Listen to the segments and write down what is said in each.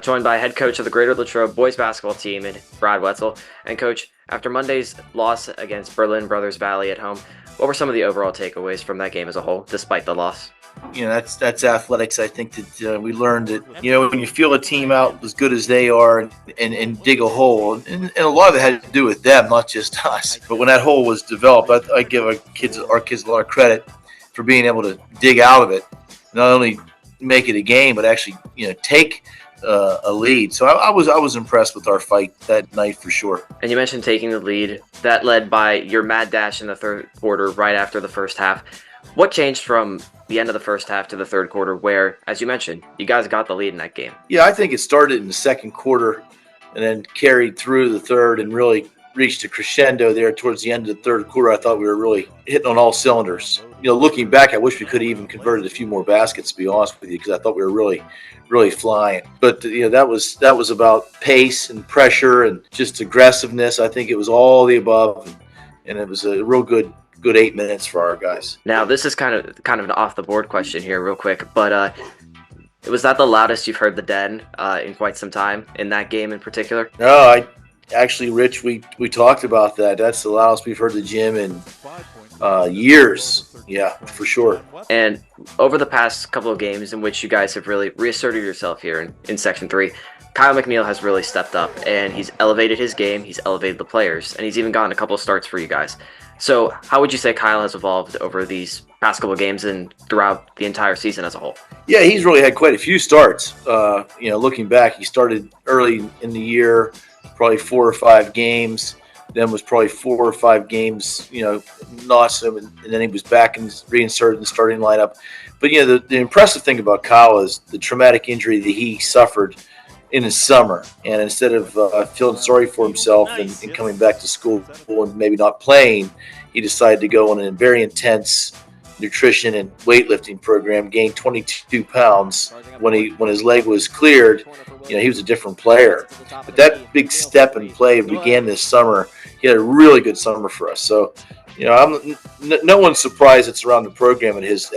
Joined by head coach of the Greater Latrobe boys basketball team, Brad Wetzel. And coach, after Monday's loss against Berlin Brothers Valley at home, what were some of the overall takeaways from that game as a whole, despite the loss? That's athletics. I think that we learned that, when you feel a team out as good as they are and dig a hole, and a lot of it had to do with them, not just us. But when that hole was developed, I give our kids a lot of credit for being able to dig out of it, not only make it a game, but actually, take a lead. So I was impressed with our fight that night for sure. And you mentioned taking the lead. That led by your mad dash in the third quarter right after the first half. What changed from the end of the first half to the third quarter where, as you mentioned, you guys got the lead in that game? Yeah, I think it started in the second quarter and then carried through the third and really reached a crescendo there towards the end of the third quarter. I thought we were really hitting on all cylinders. Looking back, I wish we could have even converted a few more baskets, to be honest with you, because I thought we were really flying. But that was about pace and pressure and just aggressiveness. I think it was all the above, and it was a real good 8 minutes for our guys. Now, this is kind of an off the board question here, real quick, but was that the loudest you've heard the Den in quite some time in that game in particular? No, actually, Rich, we talked about that. That's the loudest we've heard the gym in years. Yeah, for sure. And over the past couple of games in which you guys have really reasserted yourself here in Section 3, Kyle McNeil has really stepped up, and he's elevated his game, he's elevated the players, and he's even gotten a couple of starts for you guys. So how would you say Kyle has evolved over these past couple of games and throughout the entire season as a whole? Yeah, he's really had quite a few starts. Looking back, he started early in the year, probably 4 or 5 games. Then was probably 4 or 5 games, not so, and then he was back and reinserted in the starting lineup. But the impressive thing about Kyle is the traumatic injury that he suffered in the summer, and instead of feeling sorry for himself and coming back to school and maybe not playing, he decided to go on a very intense nutrition and weightlifting program, gained 22 pounds. When his leg was cleared, he was a different player. But that big step in play began this summer. He had a really good summer for us. So, no one's surprised it's around the program at his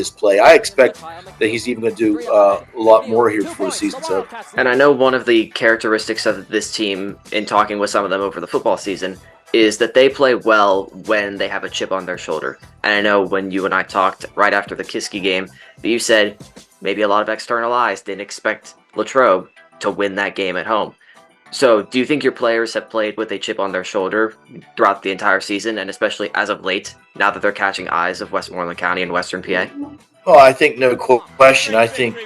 play. I expect that he's even going to do a lot more here before the season's over. And I know one of the characteristics of this team, in talking with some of them over the football season, is that they play well when they have a chip on their shoulder. And I know when you and I talked right after the Kiski game, that you said maybe a lot of external eyes didn't expect Latrobe to win that game at home. So do you think your players have played with a chip on their shoulder throughout the entire season, and especially as of late, now that they're catching eyes of Westmoreland County and Western PA? Oh, I think no question. I think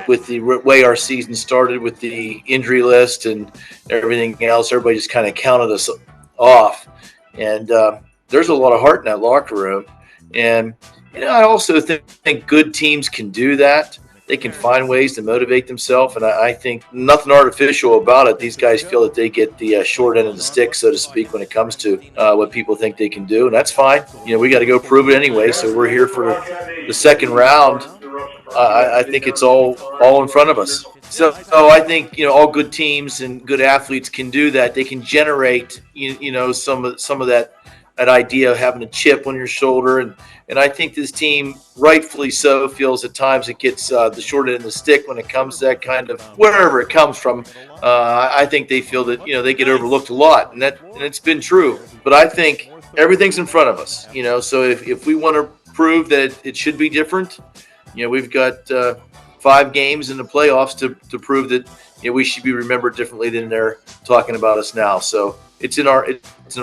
with the way our season started, with the injury list and everything else, everybody just kind of counted us off. And there's a lot of heart in that locker room. And I also think good teams can do that. They can find ways to motivate themselves, and I think nothing artificial about it. These guys feel that they get the short end of the stick, so to speak, when it comes to what people think they can do, and that's fine. We got to go prove it anyway, so we're here for the second round. I think it's all in front of us. So I think all good teams and good athletes can do that. They can generate some of that idea of having a chip on your shoulder, and I think this team, rightfully so, feels at times it gets the short end of the stick when it comes to that kind of, wherever it comes from. I think they feel that they get overlooked a lot, and it's been true. But I think everything's in front of us. So if we want to prove that it should be different, we've got 5 games in the playoffs to prove that we should be remembered differently than they're talking about us now. So it's in our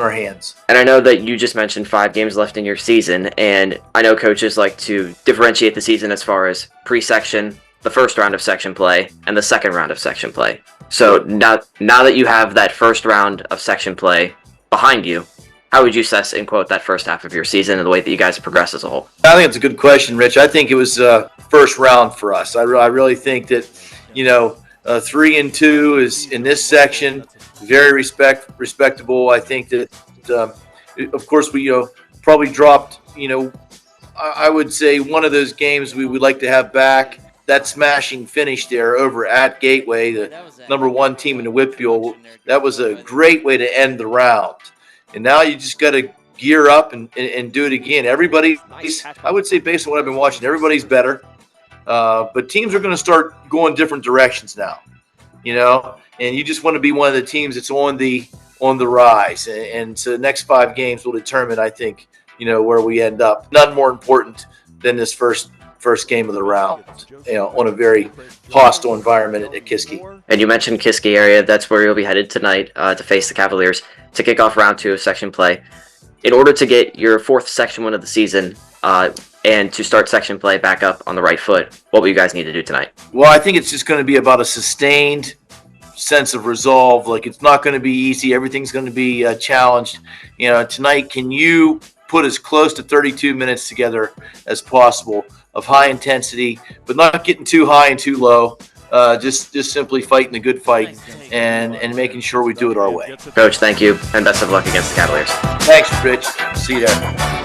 hands. And I know that you just mentioned 5 games left in your season, and I know coaches like to differentiate the season as far as pre-section, the first round of section play, and the second round of section play. So now that you have that first round of section play behind you, how would you assess, in quote, that first half of your season and the way that you guys progress as a whole? I think it's a good question, Rich. I think it was first round for us. I really think that 3 and 2 is in this section very respectable. I think that of course we probably dropped I would say one of those games we would like to have back. That smashing finish there over at Gateway, the number 1 team in the Whitfield, that was a great way to end the round. And now you just got to gear up and do it again. Everybody's, I would say, based on what I've been watching, everybody's better. But teams are going to start going different directions now, and you just want to be one of the teams that's on the rise. And so the next 5 games will determine, I think, where we end up. None more important than this first game of the round, on a very hostile environment at Kiski. And you mentioned Kiski Area. That's where you'll be headed tonight to face the Cavaliers to kick off round 2 of section play. In order to get your 4th section win of the season and to start section play back up on the right foot, what will you guys need to do tonight? Well, I think it's just going to be about a sustained sense of resolve. Like, it's not going to be easy. Everything's going to be challenged. Tonight, can you put as close to 32 minutes together as possible of high intensity, but not getting too high and too low, just simply fighting a good fight and making sure we do it our way. Coach, thank you, and best of luck against the Cavaliers. Thanks, Rich. See you there.